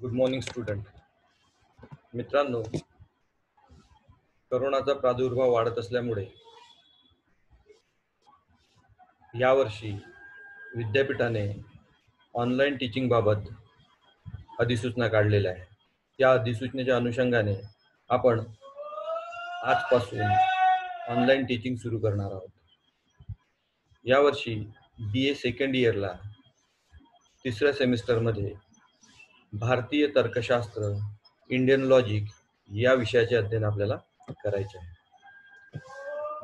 Good morning student मित्रांनो, करोनाचा प्रादुर्भाव वाढत असल्यामुळे यावर्षी विद्यापीठाने ऑनलाईन टीचिंग बाबत अधिसूचना काढलेल्या आहे. त्या अधिसूचनेच्या अनुषंगाने आपण आजपासून ऑनलाईन टीचिंग सुरू करणार आहोत. यावर्षी BA सेकंड इयरला तिसऱ्या सेमिस्टरमध्ये भारतीय तर्कशास्त्र, इंडियन लॉजिक या विषयाचे अध्ययन आपल्याला करायचे आहे.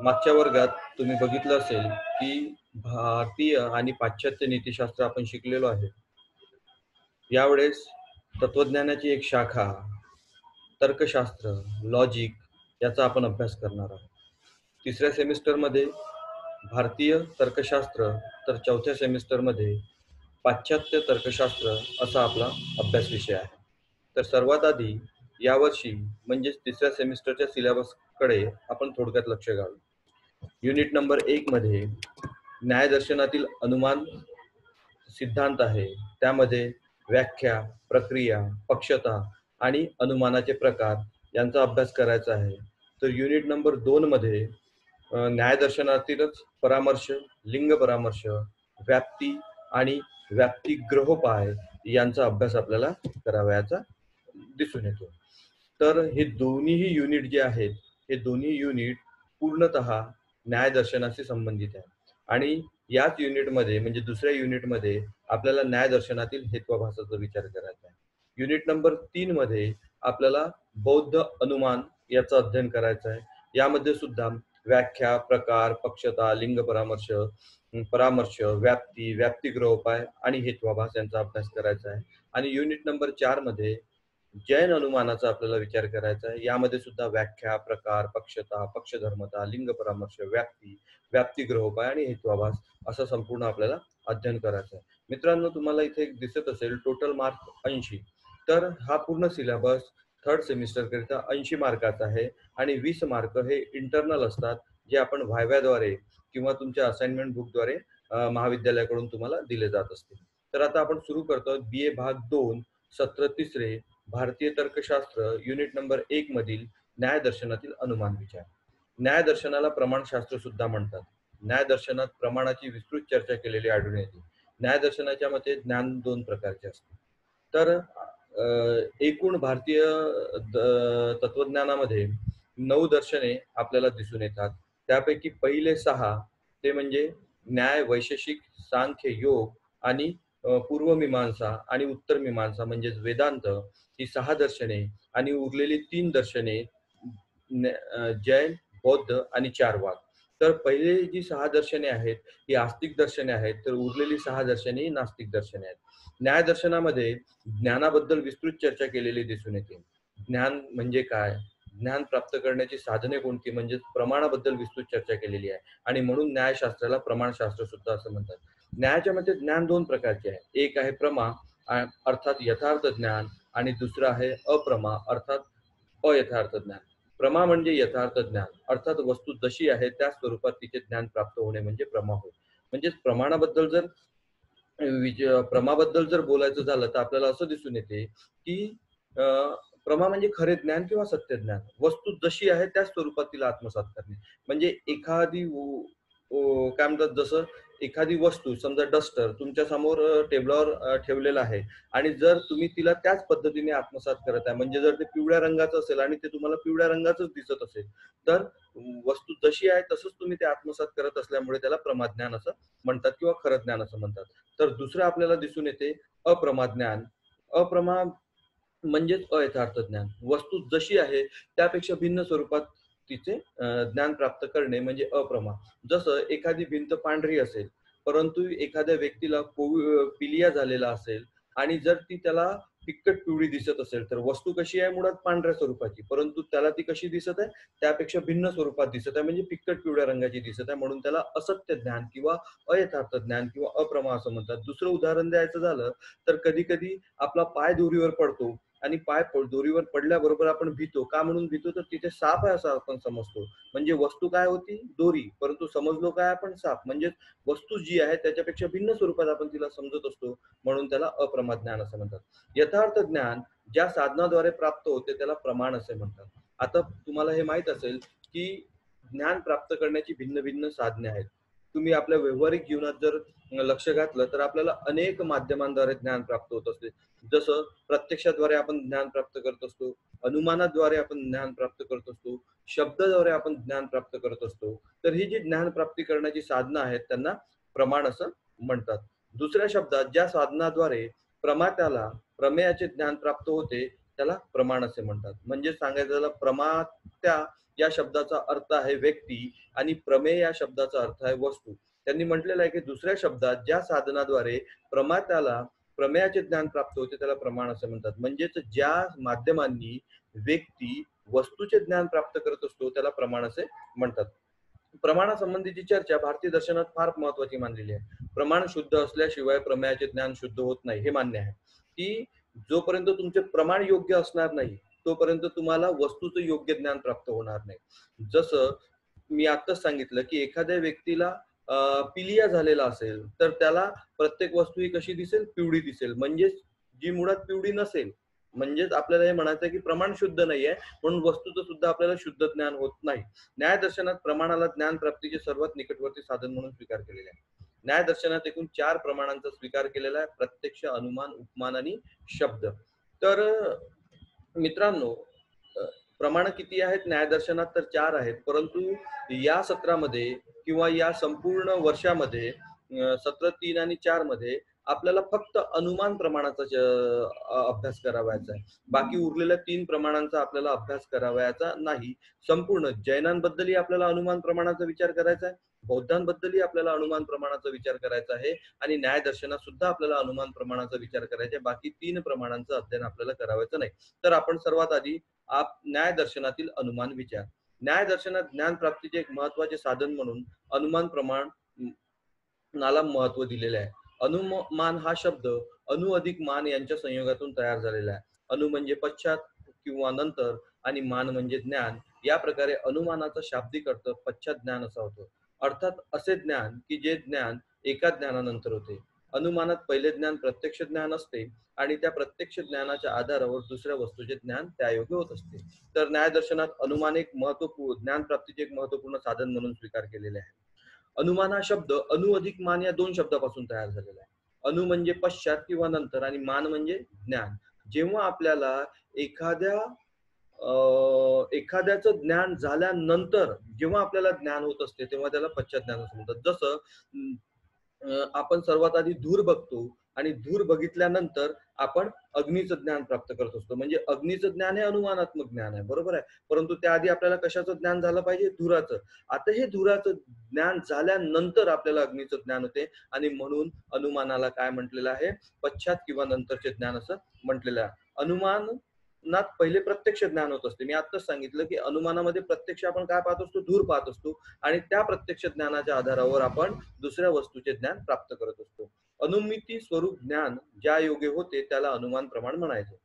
मागच्या वर्गात तुम्ही बघितलं असेल की भारतीय आणि पाश्चात्य नीतिशास्त्र आपण शिकलेलो आहे. यावेळेस तत्वज्ञानाची एक शाखा तर्कशास्त्र, लॉजिक याचा आपण अभ्यास करणार आहोत. तिसऱ्या सेमिस्टरमध्ये भारतीय तर्कशास्त्र, तर चौथ्या सेमिस्टरमध्ये पाश्चात्य तर्कशास्त्र असा आपला अभ्यास विषय आहे. तर सर्वात आधी यावर्षी म्हणजेच तिसऱ्या सेमिस्टरच्या सिलेबसकडे आपण थोडक्यात लक्ष घालू. युनिट नंबर 1 मध्ये न्यायदर्शनातील अनुमान सिद्धांत आहे. त्यामध्ये व्याख्या, प्रक्रिया, पक्षता आणि अनुमानाचे प्रकार यांचा अभ्यास करायचा आहे. तर युनिट नंबर 2 मध्ये न्यायदर्शनातीलच परामर्श, लिंग परामर्श, व्याप्ती आणि व्याप्तिग्रहोपाय यांचा अभ्यास आपल्याला करावयाचा दिसून येतो. तर हे दोन्हीही युनिट जे आहेत, हे दोन्ही युनिट पूर्णतः न्यायदर्शनाशी संबंधित आहे. आणि याच युनिटमध्ये म्हणजे दुसऱ्या युनिटमध्ये आपल्याला न्यायदर्शनातील हेत्वाभासाचा विचार करायचा आहे. युनिट नंबर 3 मध्ये आपल्याला बौद्ध अनुमान याचं अध्ययन करायचं आहे. यामध्ये सुद्धा व्याख्या, प्रकार, पक्षता, लिंग परामर्श, परामर्श, व्याप्ती, व्याप्तिग्रहोपाय आणि हेत्वाभास यांचा अभ्यास करायचा आहे. आणि युनिट नंबर 4 मध्ये जैन अनुमानाचा आपल्याला विचार करायचा आहे. यामध्ये सुद्धा व्याख्या, प्रकार, पक्षता, पक्षधर्मता, लिंग परामर्श, व्याप्ती, व्याप्तिग्रहोपाय आणि हेत्वाभास असं संपूर्ण आपल्याला अध्ययन करायचं आहे. मित्रांनो, तुम्हाला इथे एक दिसत असेल टोटल मार्क 80. तर हा पूर्ण सिलेबस थर्ड सेमिस्टर करिता 80 मार्काचा आहे आणि 20 मार्क हे इंटरनल असतात, जे आपण व्हायव्याद्वारे किंवा तुमच्या असाइनमेंट बुकद्वारे महाविद्यालयाकडून तुम्हाला दिले जात असतील. तर आता आपण सुरू करतो BA भाग 2 सत्र 3 भारतीय तर्कशास्त्र युनिट नंबर 1 मधील न्यायदर्शनातील अनुमान विचार. न्यायदर्शनाला प्रमाणशास्त्र सुद्धा म्हणतात. न्यायदर्शनात प्रमाणाची विस्तृत चर्चा केलेली आढळून येते. न्यायदर्शनाच्या मते ज्ञान 2 प्रकारचे असते. तर एकूण भारतीय तत्वज्ञानामध्ये 9 दर्शने आपल्याला दिसून येतात. त्यापैकी पहिले 6 ते म्हणजे न्याय, वैशेषिक, सांख्य, योग आणि पूर्वमीमांसा आणि उत्तर मीमांसा म्हणजेच वेदांत ही 6 दर्शने आणि उरलेली 3 दर्शने जैन, बौद्ध आणि चारवाक. तर पहिले जी 6 दर्शने आहेत ही आस्तिक दर्शने आहेत, तर उरलेली 6 दर्शने ही नास्तिक दर्शने आहेत. न्यायदर्शनामध्ये ज्ञानाबद्दल विस्तृत चर्चा केलेली दिसून येते. ज्ञान म्हणजे काय, ज्ञान प्राप्त करण्याची साधने कोणती, म्हणजे प्रमाणाबद्दल विस्तृत चर्चा केलेली आहे. आणि म्हणून न्यायशास्त्राला प्रमाणशास्त्र सुद्धा असं म्हणतात. न्यायाच्या मध्ये ज्ञान 2 प्रकारचे आहे. एक आहे प्रमा अर्थात यथार्थ ज्ञान आणि दुसरं आहे अप्रमा अर्थात अयथार्थ ज्ञान. प्रमा म्हणजे यथार्थ ज्ञान, अर्थात वस्तू जशी आहे त्या स्वरूपात तिचे ज्ञान प्राप्त होणे म्हणजे प्रमा होय. म्हणजेच प्रमाणाबद्दल जर प्रमाबद्दल जर बोलायचं झालं तर आपल्याला असं दिसून येते की प्रमा म्हणजे खरे ज्ञान किंवा सत्य ज्ञान, वस्तू जशी आहे त्या स्वरूपात तिला आत्मसात करणे. म्हणजे एखादी काय म्हणतात, जसं एखादी वस्तू समजा डस्टर तुमच्या समोर टेबलावर ठेवलेला आहे आणि जर तुम्ही तिला त्याच पद्धतीने आत्मसात करत आहे, म्हणजे जर ते पिवळ्या रंगाचं असेल आणि ते तुम्हाला पिवळ्या रंगाचंच दिसत असेल, तर वस्तू जशी आहे तसंच तुम्ही ते आत्मसात करत असल्यामुळे त्याला प्रमाज्ञान असं म्हणतात किंवा खरं ज्ञान असं म्हणतात. तर दुसरं आपल्याला दिसून येते अप्रमाज्ञान. अप्रमा म्हणजेच अयथार्थ ज्ञान, वस्तू जशी आहे त्यापेक्षा भिन्न स्वरूपात तिचे ज्ञान प्राप्त करणे म्हणजे अप्रमा. जसं एखादी भिंत पांढरी असेल परंतु एखाद्या व्यक्तीला पिलिया झालेला असेल आणि जर ती त्याला फिक्कट पिवळी दिसत असेल, तर वस्तू कशी आहे मुळात पांढऱ्या स्वरूपाची, परंतु त्याला ती कशी दिसत आहे, त्यापेक्षा भिन्न स्वरूपात दिसत आहे, म्हणजे फिक्कट पिवळ्या रंगाची दिसत आहे, म्हणून त्याला असत्य ज्ञान किंवा अयथार्थ ज्ञान किंवा अप्रमा असं म्हणतात. दुसरं उदाहरण द्यायचं झालं तर कधी कधी आपला पाय दोरीवर पडतो आणि पाय दोरीवर पडल्याबरोबर आपण भीतो. का म्हणून भीतो? तर तिथे साप आहे असं आपण समजतो. म्हणजे वस्तू काय होती? दोरी. परंतु समजलो काय आपण? साप. म्हणजे वस्तू जी आहे त्याच्यापेक्षा भिन्न स्वरूपात आपण तिला समजत असतो, म्हणून त्याला अप्रमाद ज्ञान असं म्हणतात. यथार्थ ज्ञान ज्या साधनाद्वारे प्राप्त होते त्याला प्रमाण असे म्हणतात. आता तुम्हाला हे माहित असेल की ज्ञान प्राप्त करण्याची भिन्न भिन्न साधने आहेत. तुम्ही आपल्या व्यावहारिक जीवनात जर लक्ष घातलं तर आपल्याला अनेक माध्यमांद्वारे ज्ञान प्राप्त होत असते. जसं प्रत्यक्षाद्वारे आपण ज्ञान प्राप्त करत असतो, अनुमानाद्वारे आपण ज्ञान प्राप्त करत असतो, शब्दाद्वारे आपण ज्ञान प्राप्त करत असतो. तर ही जी ज्ञान प्राप्ती करण्याची साधनं आहेत त्यांना प्रमाण असं म्हणतात. दुसऱ्या शब्दात ज्या साधनाद्वारे प्रमात्याला प्रमेयाचे ज्ञान प्राप्त होते त्याला प्रमाण असे म्हणतात. म्हणजे सांगायचं झालं प्रमात्या या शब्दाचा अर्थ आहे व्यक्ती आणि प्रमेय या शब्दाचा अर्थ आहे वस्तू. त्यांनी म्हटलेलं आहे की दुसऱ्या शब्दात ज्या साधनाद्वारे प्रमात्याला प्रमेयाचे ज्ञान प्राप्त होते त्याला प्रमाण असे म्हणतात. म्हणजेच ज्या माध्यमांनी व्यक्ती वस्तूचे ज्ञान प्राप्त करत असतो त्याला प्रमाण असे म्हणतात. प्रमाणासंबंधीची चर्चा भारतीय दर्शनात फार महत्वाची मानलेली आहे. प्रमाण शुद्ध असल्याशिवाय प्रमेयाचे ज्ञान शुद्ध होत नाही हे मान्य आहे. की जोपर्यंत तुमचे प्रमाण योग्य असणार नाही तोपर्यंत तुम्हाला वस्तूचं योग्य ज्ञान प्राप्त होणार नाही. जसं मी आत्ताच सांगितलं की एखाद्या व्यक्तीला पिलिया झालेला असेल तर त्याला प्रत्येक वस्तू ही कशी दिसेल? पिवळी दिसेल. म्हणजेच जी मुळात पिवळी नसेल. म्हणजेच आपल्याला हे म्हणायचं की प्रमाण शुद्ध नाहीये म्हणून वस्तूचं सुद्धा आपल्याला शुद्ध ज्ञान होत नाही. न्यायदर्शनात प्रमाणाला ज्ञान प्राप्तीचे सर्वात निकटवर्ती साधन म्हणून स्वीकार केलेले आहे. न्यायदर्शनात एकूण 4 प्रमाणांचा स्वीकार केलेला आहे: प्रत्यक्ष, अनुमान, उपमान आणि शब्द. तर मित्रांनो, प्रमाण किती आहेत न्यायदर्शनात? तर 4 आहेत. परंतु या सत्रामध्ये किंवा या संपूर्ण वर्षामध्ये सत्र 3 आणि 4 मध्ये आपल्याला फक्त अनुमान प्रमाणाचा अभ्यास करावयाचा आहे. बाकी उरलेल्या 3 प्रमाणांचा आपल्याला अभ्यास करावयाचा नाही. संपूर्ण जैनांबद्दलही आपल्याला अनुमान प्रमाणाचा विचार करायचा आहे, बौद्धांबद्दलही आपल्याला अनुमान प्रमाणाचा विचार करायचा आहे आणि न्यायदर्शनात सुद्धा आपल्याला अनुमान प्रमाणाचा विचार करायचा आहे. बाकी 3 प्रमाणांचं अध्ययन आपल्याला करावायचं नाही. तर आपण सर्वात आधी न्यायदर्शनातील अनुमान विचार. न्यायदर्शनात ज्ञान प्राप्तीचे एक महत्वाचे साधन म्हणून अनुमान प्रमाणाला महत्व दिलेले आहे. अनुमान हा शब्द अनु अधिक मान यांच्या संयोगातून तयार झालेला आहे. अनु म्हणजे पश्चात किंवा नंतर आणि मान म्हणजे ज्ञान. या प्रकारे अनुमानाचा शाब्दिक अर्थ पश्चात ज्ञान असा होतो. अर्थात असे ज्ञान की जे ज्ञान एका ज्ञानानंतर होते. अनुमानात पहिले ज्ञान प्रत्यक्ष ज्ञान असते आणि त्या प्रत्यक्ष ज्ञानाच्या आधारावर दुसऱ्या वस्तूचे ज्ञान त्यायोगे होत असते. तर न्यायदर्शनात अनुमान एक महत्वपूर्ण ज्ञान प्राप्तीचे एक महत्वपूर्ण साधन म्हणून स्वीकार केलेले आहे. अनुमान हा शब्द अनु अधिक मान या 2 शब्दापासून तयार झालेला आहे. अनु म्हणजे पश्चात किंवा नंतर आणि मान म्हणजे ज्ञान. जेव्हा आपल्याला एखाद्याचं ज्ञान झाल्यानंतर जेव्हा आपल्याला ज्ञान होत असते तेव्हा त्याला पश्चात ज्ञान असं म्हणतात. जसं आपण सर्वात आधी धूर बघतो आणि धूर बघितल्यानंतर आपण अग्नीचं ज्ञान प्राप्त करत असतो. म्हणजे अग्नीचं ज्ञान हे अनुमानात्मक ज्ञान आहे, बरोबर आहे. परंतु त्याआधी आपल्याला कशाचं ज्ञान झालं पाहिजे? धुराचं. आता हे धुराचं ज्ञान झाल्यानंतर आपल्याला अग्नीचं ज्ञान होते आणि म्हणून अनुमानाला काय म्हटलेलं आहे? पश्चात किंवा नंतरचे ज्ञान असं म्हटलेलं आहे. अनुमानात पहिले प्रत्यक्ष ज्ञान होत असते. मी आत्ताच सांगितलं की अनुमानामध्ये प्रत्यक्ष आपण काय पाहत असतो? धूर पाहत असतो आणि त्या प्रत्यक्ष ज्ञानाच्या आधारावर आपण दुसऱ्या वस्तूचे ज्ञान प्राप्त करत असतो. अनुमिती स्वरूप ज्ञान ज्या योगे होते त्याला अनुमान प्रमाण म्हणायचे.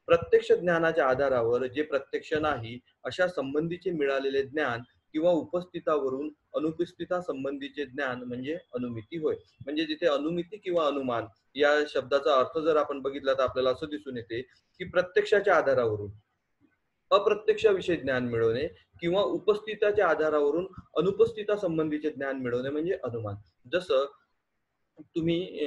प्रत्यक्ष ज्ञानाच्या आधारावर जे प्रत्यक्ष नाही अशा संबंधीचे मिळालेले ज्ञान किंवा उपस्थितावरून अनुपस्थिता संबंधीचे ज्ञान म्हणजे अनुमिती होय. म्हणजे जिथे अनुमिती किंवा अनुमान या शब्दाचा अर्थ जर आपण बघितला तर आपल्याला असं दिसून येते की प्रत्यक्षाच्या आधारावरून अप्रत्यक्षाविषयी ज्ञान मिळवणे किंवा उपस्थिताच्या आधारावरून अनुपस्थिता संबंधीचे ज्ञान मिळवणे म्हणजे अनुमान. जसं तुम्ही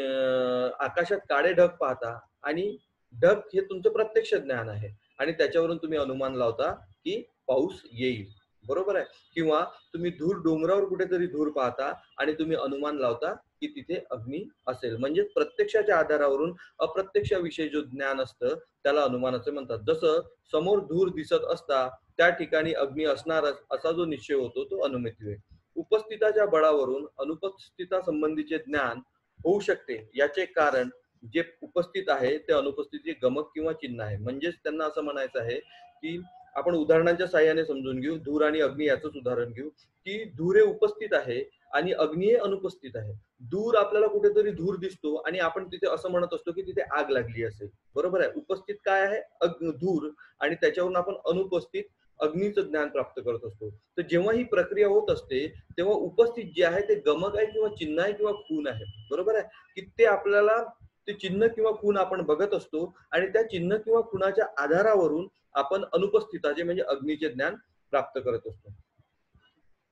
आकाशात काळे ढग पाहता आणि ढग हे तुमचं प्रत्यक्ष ज्ञान आहे आणि त्याच्यावरून तुम्ही अनुमान लावता की पाऊस येईल, बरोबर आहे. किंवा तुम्ही डोंगरावर कुठेतरी धूर पाहता आणि तुम्ही अनुमान लावता की तिथे अग्नी असेल. म्हणजे प्रत्यक्षाच्या आधारावरून अप्रत्यक्षाविषयी जो ज्ञान असतं त्याला अनुमान असे म्हणतात. जसं समोर धूर दिसत असता त्या ठिकाणी अग्नी असणार असा जो निश्चय होतो तो अनुमिती होय. उपस्थिताच्या बळावरून अनुपस्थिता संबंधीचे ज्ञान होऊ शकते. याचे कारण जे उपस्थित आहे ते अनुपस्थितीचे गमक किंवा चिन्ह आहे. म्हणजेच त्यांना असं म्हणायचं आहे की आपण उदाहरणांच्या साहाय्याने समजून घेऊ. धूर आणि अग्नी याचंच उदाहरण घेऊ की धूर हे उपस्थित आहे आणि अग्नी हे अनुपस्थित आहे. दूर आपल्याला कुठेतरी धूर दिसतो आणि आपण तिथे असं म्हणत असतो की तिथे आग लागली असेल. बरोबर आहे. उपस्थित काय आहे? धूर, आणि त्याच्यावरून आपण अनुपस्थित अग्नीचं ज्ञान प्राप्त करत असतो. तर जेव्हा ही प्रक्रिया होत असते, तेव्हा उपस्थित जे आहे ते गमक आहे किंवा चिन्ह आहे किंवा खून आहे. बरोबर आहे. की ते आपल्याला ते चिन्ह किंवा खून आपण बघत असतो आणि त्या चिन्ह किंवा खुनाच्या आधारावरून आपण अनुपस्थिताचे म्हणजे अग्नीचे ज्ञान प्राप्त करत असतो.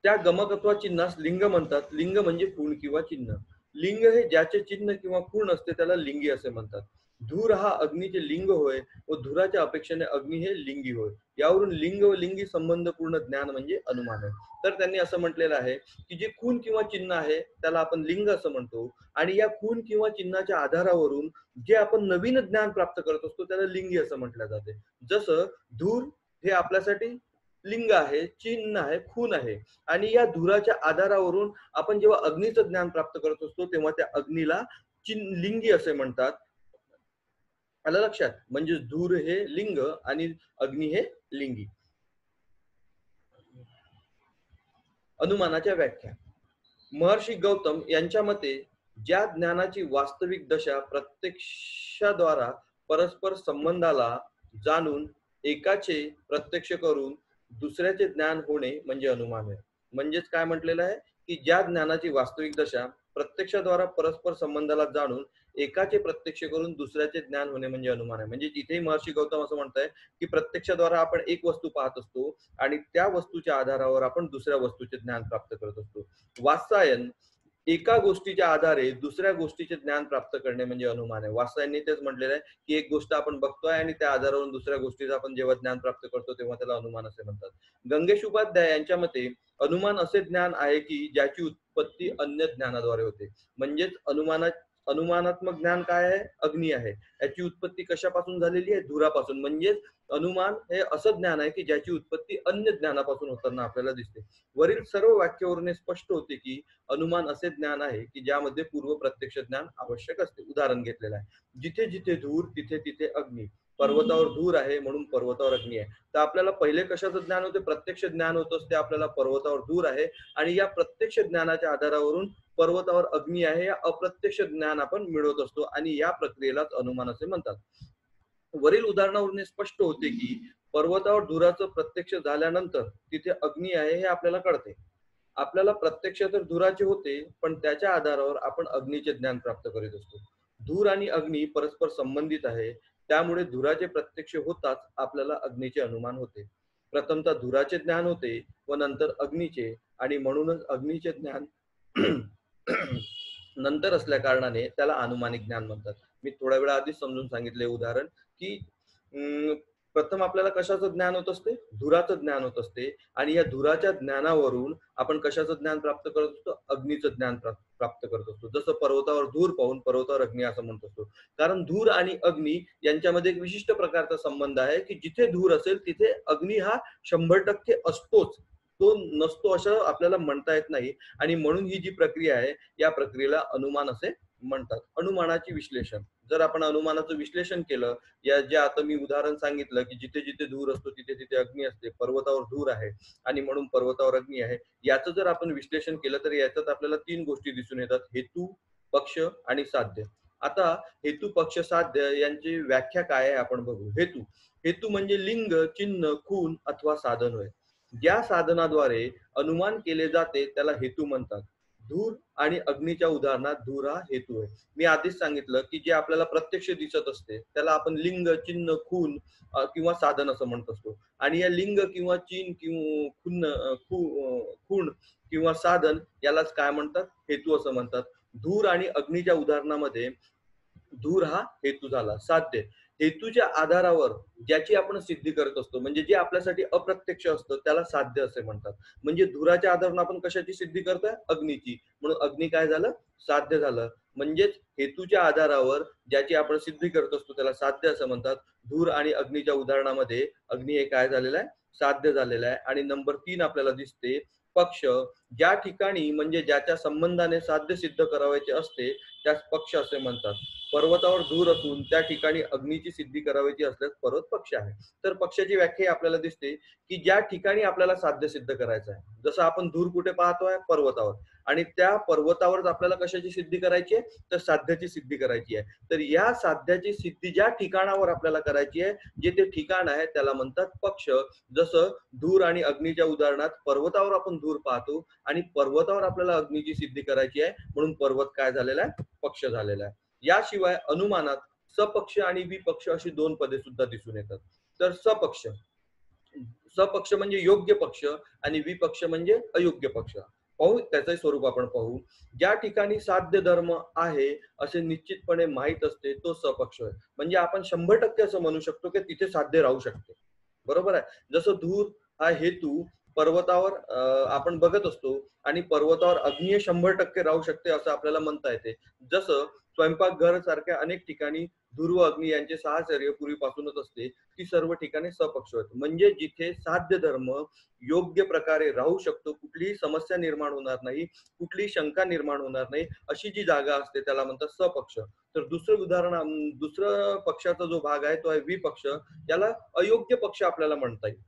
त्या गमक अथवा चिन्हास लिंग म्हणतात. लिंग म्हणजे खूण किंवा चिन्ह. लिंग हे ज्याचे चिन्ह किंवा खूण असते त्याला लिंगी असे म्हणतात. धूर हा अग्नीचे लिंग होय व धुराच्या अपेक्षेने अग्नी हे लिंगी होय. यावरून लिंग व लिंगी संबंधपूर्ण ज्ञान म्हणजे अनुमान आहे. तर त्यांनी असं म्हटलेलं आहे की जे खून किंवा चिन्ह आहे त्याला आपण लिंग असं म्हणतो, आणि या खून किंवा चिन्हाच्या आधारावरून जे आपण नवीन ज्ञान प्राप्त करत असतो त्याला लिंगी असं म्हटलं जाते. जसं धूर हे आपल्यासाठी लिंग आहे, चिन्ह आहे, खून आहे, आणि या धुराच्या आधारावरून आपण जेव्हा अग्नीचं ज्ञान प्राप्त करत असतो तेव्हा त्या अग्नीला लिंगी असे म्हणतात. आलं लक्षात? म्हणजे धूर हे लिंग आणि अग्नी हे लिंगी. अनुमानाच्या व्याख्या. महर्षी गौतम यांच्या मते ज्या ज्ञानाची वास्तविक दशा प्रत्यक्षाद्वारा परस्पर संबंधाला जाणून एकाचे प्रत्यक्ष करून दुसऱ्याचे ज्ञान होणे म्हणजे अनुमान आहे. म्हणजेच काय म्हटलेलं आहे की ज्या ज्ञानाची वास्तविक दशा प्रत्यक्षाद्वारा परस्पर संबंधाला जाणून एकाचे प्रत्यक्ष करून दुसऱ्याचे ज्ञान होणे म्हणजे अनुमान आहे. म्हणजे तिथेही महर्षी गौतम असं म्हणताय की प्रत्यक्षाद्वारा आपण एक वस्तू पाहत असतो आणि त्या वस्तूच्या आधारावर आपण दुसऱ्या वस्तूचे ज्ञान प्राप्त करत असतो. वात्सायन एका गोष्टीच्या आधारे दुसऱ्या गोष्टीचे ज्ञान प्राप्त करणे म्हणजे अनुमान आहे. वात्सायनने तेच म्हटलेलं आहे की एक गोष्ट आपण बघतोय आणि त्या आधारावरून दुसऱ्या गोष्टीचं आपण जेव्हा ज्ञान प्राप्त करतो तेव्हा त्याला अनुमान असे म्हणतात. गंगेश उपाध्याय यांच्या मते अनुमान असे ज्ञान आहे की ज्याची उत्पत्ती अन्य ज्ञानाद्वारे होते. म्हणजेच अनुमानात्मक ज्ञान काय आहे? अग्नी आहे. याची उत्पत्ती कशापासून झालेली आहे? धुरापासून. म्हणजेच अनुमान हे असं ज्ञान आहे की ज्याची उत्पत्ती अन्य ज्ञानापासून होताना आपल्याला दिसते. वरील सर्व वाक्यावरून स्पष्ट होते की अनुमान असे ज्ञान आहे की ज्यामध्ये पूर्व प्रत्यक्ष ज्ञान आवश्यक असते. उदाहरण घेतलेलं आहे. जिथे जिथे धूर तिथे तिथे अग्नी. पर्वतावर धूर आहे म्हणून पर्वतावर अग्नी आहे. तर आपल्याला पहिले कशाचं ज्ञान होते? प्रत्यक्ष ज्ञान होत असते आपल्याला पर्वतावर धूर आहे, आणि या प्रत्यक्ष ज्ञानाच्या आधारावरून पर्वतावर अग्नी आहे या अप्रत्यक्ष ज्ञान आपण मिळवत असतो, आणि या प्रक्रियेलाच अनुमान असे म्हणतात. वरील उदाहरणावरून स्पष्ट होते की पर्वतावर धुराचं प्रत्यक्ष झाल्यानंतर तिथे अग्नी आहे हे आपल्याला कळते. आपल्याला प्रत्यक्ष तर धुराचे होते, पण त्याच्या आधारावर आपण अग्नीचे ज्ञान प्राप्त करीत असतो. धूर आणि अग्नी परस्पर संबंधित आहे, त्यामुळे धुराचे प्रत्यक्ष होताच आपल्याला अग्नीचे अनुमान होते. प्रथमतः धुराचे ज्ञान होते व नंतर अग्नीचे, आणि म्हणूनच अग्नीचे ज्ञान नंतर असल्या कारणाने त्याला अनुमानिक ज्ञान म्हणतात. मी थोड्या वेळा आधीच समजून सांगितले उदाहरण की प्रथम आपल्याला कशाचं ज्ञान होत असते? धुराचं ज्ञान होत असते, आणि या धुराच्या ज्ञानावरून आपण कशाचं ज्ञान प्राप्त करत असतो? अग्नीचं ज्ञान प्राप्त करत असतो. जसं पर्वतावर धूर पाहून पर्वतावर अग्नी असं म्हणत असतो. कारण धूर आणि अग्नी यांच्यामध्ये एक विशिष्ट प्रकारचा संबंध आहे की जिथे धूर असेल तिथे अग्नी हा 100% असतोच, तो नसतो असं आपल्याला म्हणता येत नाही. आणि म्हणून ही जी प्रक्रिया आहे या प्रक्रियेला अनुमान असे म्हणतात. अनुमानाचे विश्लेषण. जर आपण अनुमानाचं विश्लेषण केलं, या जे आता मी उदाहरण सांगितलं की जिथे जिथे धूर असतो तिथे तिथे अग्नी असते, पर्वतावर धूर आहे आणि म्हणून पर्वतावर अग्नी आहे, याचं जर आपण विश्लेषण केलं तर याच्यात आपल्याला 3 गोष्टी दिसून येतात: हेतू, पक्ष आणि साध्य. आता हेतू, पक्ष, साध्य यांची व्याख्या काय आहे आपण बघू. हेतू. हेतू म्हणजे लिंग, चिन्ह, खूण अथवा साधन होय. ज्या साधनाद्वारे अनुमान केले जाते त्याला हेतू म्हणतात. धूर आणि अग्नीच्या उदाहरणात धूर हा हेतू आहे. मी आधीच सांगितलं की जे आपल्याला प्रत्यक्ष दिसत असते त्याला आपण लिंग, चिन्ह, खूण किंवा साधन असं म्हणत असतो. आणि या लिंग किंवा चिन्ह किंवा खूण किंवा साधन यालाच काय म्हणतात? हेतू असं म्हणतात. धूर आणि अग्नीच्या उदाहरणामध्ये धूर हा हेतू झाला. साध्य. हेतूच्या आधारावर ज्याची आपण सिद्धी करत असतो, म्हणजे जे आपल्यासाठी अप्रत्यक्ष असतं त्याला साध्य असे म्हणतात. म्हणजे धुराच्या आधारावर आपण कशाची सिद्धी करतोय? अग्नीची. म्हणून अग्नी काय झालं? साध्य झालं. म्हणजेच हेतूच्या आधारावर ज्याची आपण सिद्धी करत असतो त्याला साध्य असं म्हणतात. धूर आणि अग्नीच्या उदाहरणामध्ये अग्नी हे काय झालेलं आहे? साध्य झालेलं आहे. आणि नंबर 3 आपल्याला दिसते पक्ष. ज्या ठिकाणी म्हणजे ज्याच्या संबंधाने साध्य सिद्ध करावायचे असते त्यास पक्ष असे म्हणतात. पर्वतावर धूर असून त्या ठिकाणी अग्नीची सिद्धी करावयाची असल्यास पर्वत पक्ष आहे. तर पक्षाची व्याख्या आपल्याला दिसते की ज्या ठिकाणी आपल्याला साध्य सिद्ध करायचं आहे, जसं आपण धूर कुठे पाहतोय, पर्वतावर, आणि त्या पर्वतावरच आपल्याला कशाची सिद्धी करायची आहे, तर साध्याची सिद्धी करायची आहे. तर या साध्याची सिद्धी ज्या ठिकाणावर आपल्याला करायची आहे, जे ते ठिकाण आहे त्याला म्हणतात पक्ष. जसं धूर आणि अग्नीच्या उदाहरणात पर्वतावर आपण धूर पाहतो आणि पर्वतावर आपल्याला अग्नीची सिद्धी करायची आहे, म्हणून पर्वत काय झालेला आहे, पक्ष झालेला आहे. याशिवाय अनुमानात सपक्ष आणि विपक्ष अशी दोन पदे सुद्धा दिसून येतात. तर सपक्ष सपक्ष म्हणजे योग्य पक्ष आणि विपक्ष म्हणजे अयोग्य पक्ष. पाहू त्याचे स्वरूप आपण पाहू. ज्या ठिकाणी साध्य धर्म आहे असे निश्चितपणे माहीत असते तो सपक्ष आहे. म्हणजे आपण 100% असं म्हणू शकतो की तिथे साध्य राहू शकते. बरोबर आहे. जसं धूर हा हेतू पर्वतावर आपण बघत असतो आणि पर्वतावर अग्नी 100% राहू शकते असं आपल्याला म्हणता येते. जसं स्वयंपाकघर सारख्या अनेक ठिकाणी धूर व अग्नी यांचे साहचर्य पूर्वीपासूनच असते. ती सर्व ठिकाणी सपक्ष आहेत. म्हणजे जिथे साध्य धर्म योग्य प्रकारे राहू शकतो, कुठलीही समस्या निर्माण होणार नाही, कुठलीही शंका निर्माण होणार नाही, अशी जी जागा असते त्याला म्हणतात सपक्ष. तर दुसरं उदाहरण, दुसरं पक्षाचा जो भाग आहे तो आहे विपक्ष. याला अयोग्य पक्ष आपल्याला म्हणता येईल.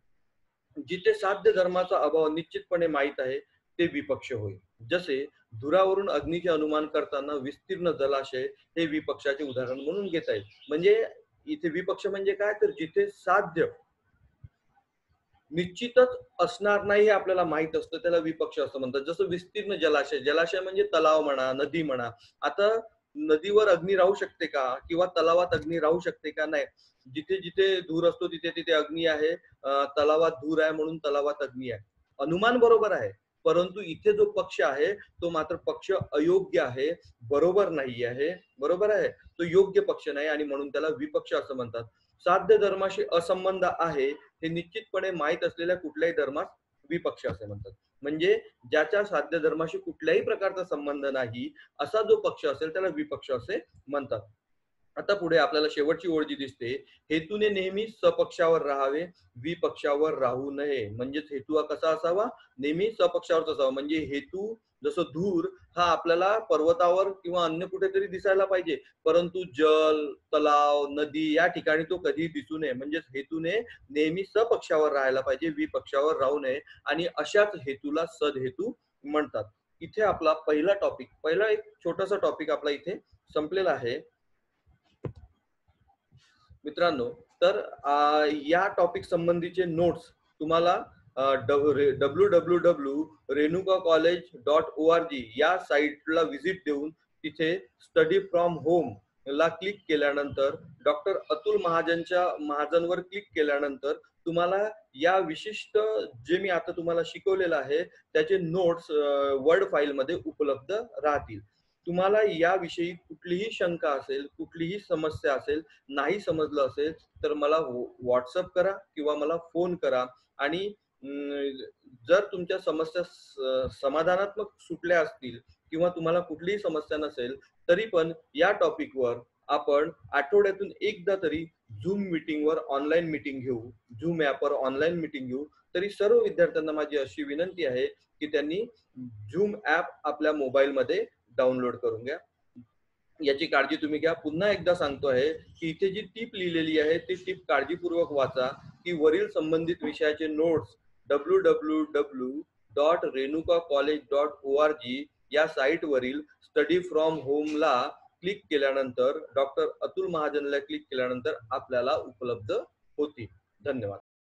जिथे साध्य धर्माचा अभाव निश्चितपणे माहीत आहे ते विपक्ष होय. जसे धुरावरून अग्नीचे अनुमान करताना विस्तीर्ण जलाशय हे विपक्षाचे उदाहरण म्हणून घेता येईल. म्हणजे इथे विपक्ष म्हणजे काय, तर जिथे साध्य निश्चितच असणार नाही हे आपल्याला माहित असतं त्याला विपक्ष असं म्हणतात. जसं विस्तीर्ण जलाशय, जलाशय म्हणजे तलाव म्हणा, नदी म्हणा. आता नदीवर अग्नी राहू शकते का, किंवा तलावात अग्नी राहू शकते का, नाही. जिथे जिथे धूर असतो तिथे तिथे अग्नी आहे. तलावात धूर आहे म्हणून तलावात अग्नी आहे. अनुमान बरोबर आहे, परंतु इथे जो पक्ष आहे तो मात्र पक्ष अयोग्य आहे, बरोबर नाही आहे. बरोबर आहे, तो योग्य पक्ष नाही आणि म्हणून त्याला विपक्ष असं म्हणतात. साध्य धर्माशी असंबंध आहे हे निश्चितपणे माहीत असलेल्या कुठल्याही धर्मास विपक्ष असे म्हणतात. म्हणजे ज्याच्या साध्य धर्माशी कुठल्याही प्रकारचा संबंध नाही असा जो पक्ष असेल त्याला विपक्ष असे म्हणतात. आता पुढे आपल्याला शेवटची ओळ जी दिसते, हेतूने नेहमी सपक्षावर राहावे, विपक्षावर राहू नये. म्हणजेच हेतू हा कसा असावा, नेहमी सपक्षावरच असावा. म्हणजे हेतू जसं धूर हा आपल्याला पर्वतावर किंवा अन्य कुठेतरी दिसायला पाहिजे, परंतु जल, तलाव, नदी या ठिकाणी तो कधीही दिसू नये. म्हणजेच हेतूने नेहमी सपक्षावर राहायला पाहिजे, विपक्षावर राहू नये. आणि अशाच हेतूला सदहेतू म्हणतात. इथे आपला पहिला एक छोटासा टॉपिक आपला इथे संपलेला आहे मित्रांनो. तर या टॉपिक संबंधीचे नोट्स तुम्हाला www.renukacollege.org या साईटला व्हिजिट देऊन तिथे स्टडी फ्रॉम होम ला क्लिक केल्यानंतर, डॉक्टर अतुल महाजनवर क्लिक केल्यानंतर तुम्हाला या विशिष्ट जे मी आता तुम्हाला शिकवलेलं आहे त्याचे नोट्स वर्ड फाईल मध्ये उपलब्ध राहतील. तुम्हाला याविषयी कुठलीही शंका असेल, कुठलीही समस्या असेल, नाही समजलं असेल तर मला व्हॉट्सअप करा किंवा मला फोन करा. आणि जर तुमच्या समस्या समाधानात्मक सुटल्या असतील किंवा तुम्हाला कुठलीही समस्या नसेल तरी पण या टॉपिकवर आपण आठवड्यातून एकदा तरी झूम मीटिंगवर ऑनलाईन मीटिंग घेऊ, झूम ॲपवर ऑनलाईन मीटिंग घेऊ. तरी सर्व विद्यार्थ्यांना माझी अशी विनंती आहे की त्यांनी झूम ॲप आपल्या मोबाईलमध्ये डाउनलोड करून घ्या. याची काळजी तुम्ही घ्या. पुन्हा एकदा सांगतो आहे की इथे जी टिप लिहिलेली आहे ती टिप काळजीपूर्वक वाचा, की वरील संबंधित विषयाचे नोट्स www.renukacollege.org या साईट वरील स्टडी फ्रॉम होमला क्लिक केल्यानंतर, डॉक्टर अतुल महाजनला क्लिक केल्यानंतर आपल्याला उपलब्ध होतील. धन्यवाद.